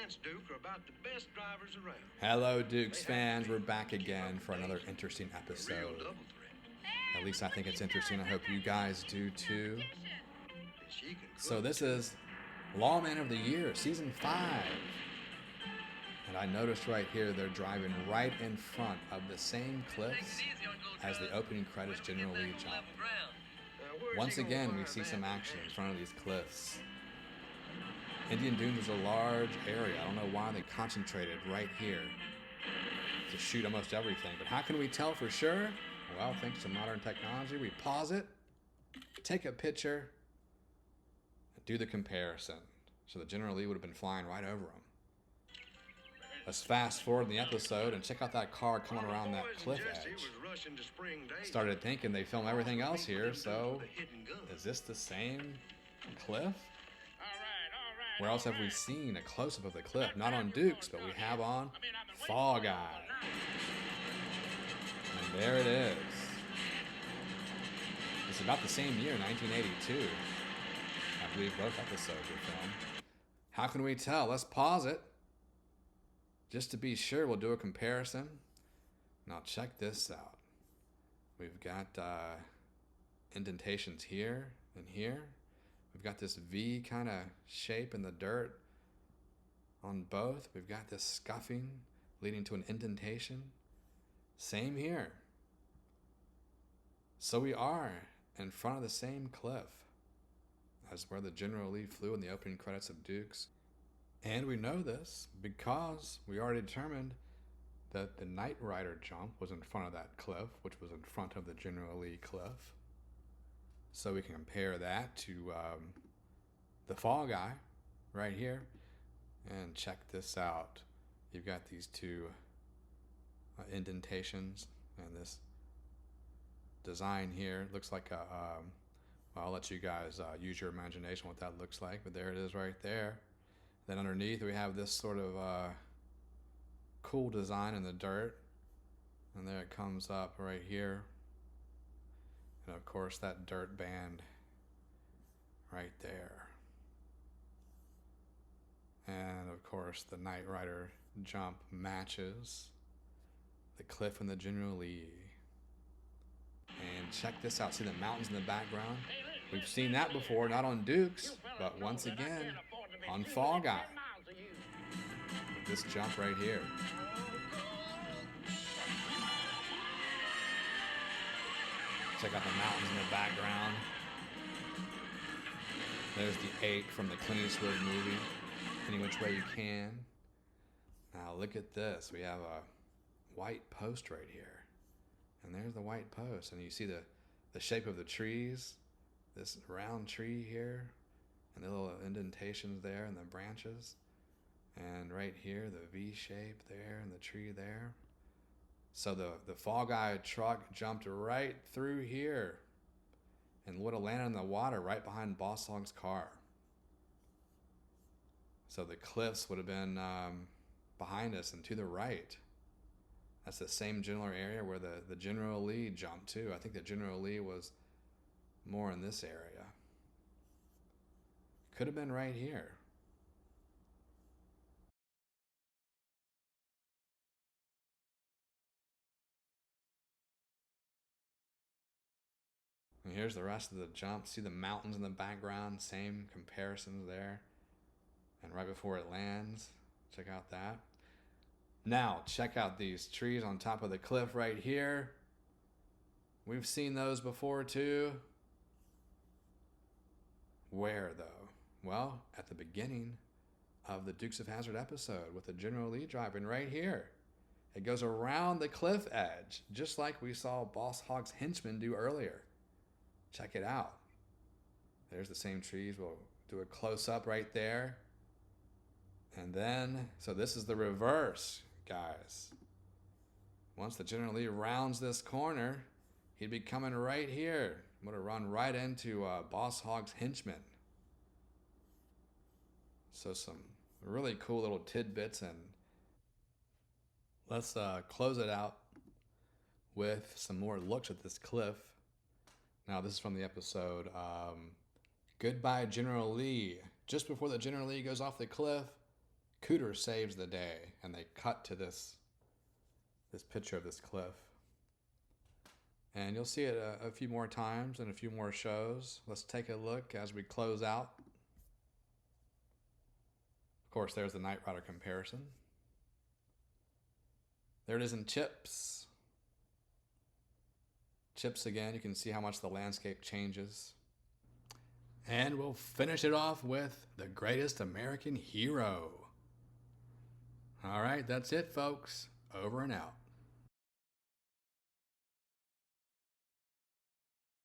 Lance Duke are about the best drivers around. Hello, Dukes fans. We're back again for another interesting episode. At least I think it's interesting. I hope you guys do too. So this is Lawman of the Year, Season 5. And I noticed right here they're driving right in front of the same cliffs as the opening credits General Lee jump. Once again, we see some action in front of these cliffs. Indian Dunes is a large area. I don't know why they concentrated right here to shoot almost everything. But how can we tell for sure? Well, thanks to modern technology, we pause it, take a picture, and do the comparison. So the General Lee would have been flying right over them. Let's fast forward in the episode and check out that car coming around that cliff edge. Started thinking they film everything else here, so is this the same cliff? Where else have we seen a close-up of the cliff? Not on Dukes, but we have on Fall Guy. And there it is. It's about the same year, 1982. I believe both episodes were filmed. How can we tell? Let's pause it. Just to be sure, we'll do a comparison. Now check this out. We've got indentations here and here. We've got this V kind of shape in the dirt on both. We've got this scuffing leading to an indentation. Same here. So we are in front of the same cliff as where the General Lee flew in the opening credits of Dukes. And we know this because we already determined that the Knight Rider jump was in front of that cliff, which was in front of the General Lee cliff. So we can compare that to the Fall Guy right here. And check this out. You've got these two indentations and this design here. Looks like a, well, I'll let you guys use your imagination what that looks like. But there it is right there. Then underneath we have this sort of cool design in the dirt. And there it comes up right here. And of course that dirt band right there. And of course the Knight Rider jump matches the cliff and the General Lee. And check this out. See the mountains in the background? We've seen that before, not on Dukes, but once again on Fall Guy. With this jump right here. Check out the mountains in the background. There's the 8 from the Clint Eastwood movie, Any Which Way You Can. Now look at this. We have a white post right here. And there's the white post. And you see the shape of the trees. This round tree here. And the little indentations there and the branches. And right here, the V shape there and the tree there. So the Fall Guy truck jumped right through here and would have landed in the water right behind Boss Hogg's car. So the cliffs would have been behind us and to the right. That's the same general area where the General Lee jumped to. I think the General Lee was more in this area. Could have been right here. And here's the rest of the jump. See the mountains in the background, same comparisons there. And right before it lands, check out that. Now, check out these trees on top of the cliff right here. We've seen those before too. Where though? Well, at the beginning of the Dukes of Hazzard episode with the General Lee driving right here. It goes around the cliff edge, just like we saw Boss Hogg's henchmen do earlier. Check it out. There's the same trees. We'll do a close-up right there. And then, so this is the reverse, guys. Once the General Lee rounds this corner, he'd be coming right here. Would have run right into Boss Hogg's henchmen. So some really cool little tidbits. And let's close it out with some more looks at this cliff. Now, this is from the episode Goodbye, General Lee. Just before the General Lee goes off the cliff, Cooter saves the day, and they cut to this picture of this cliff. And you'll see it a few more times in a few more shows. Let's take a look as we close out. Of course, there's the Knight Rider comparison. There it is in Chips. Chips again, you can see how much the landscape changes. And we'll finish it off with the greatest American hero. All right, that's it, folks. Over and out.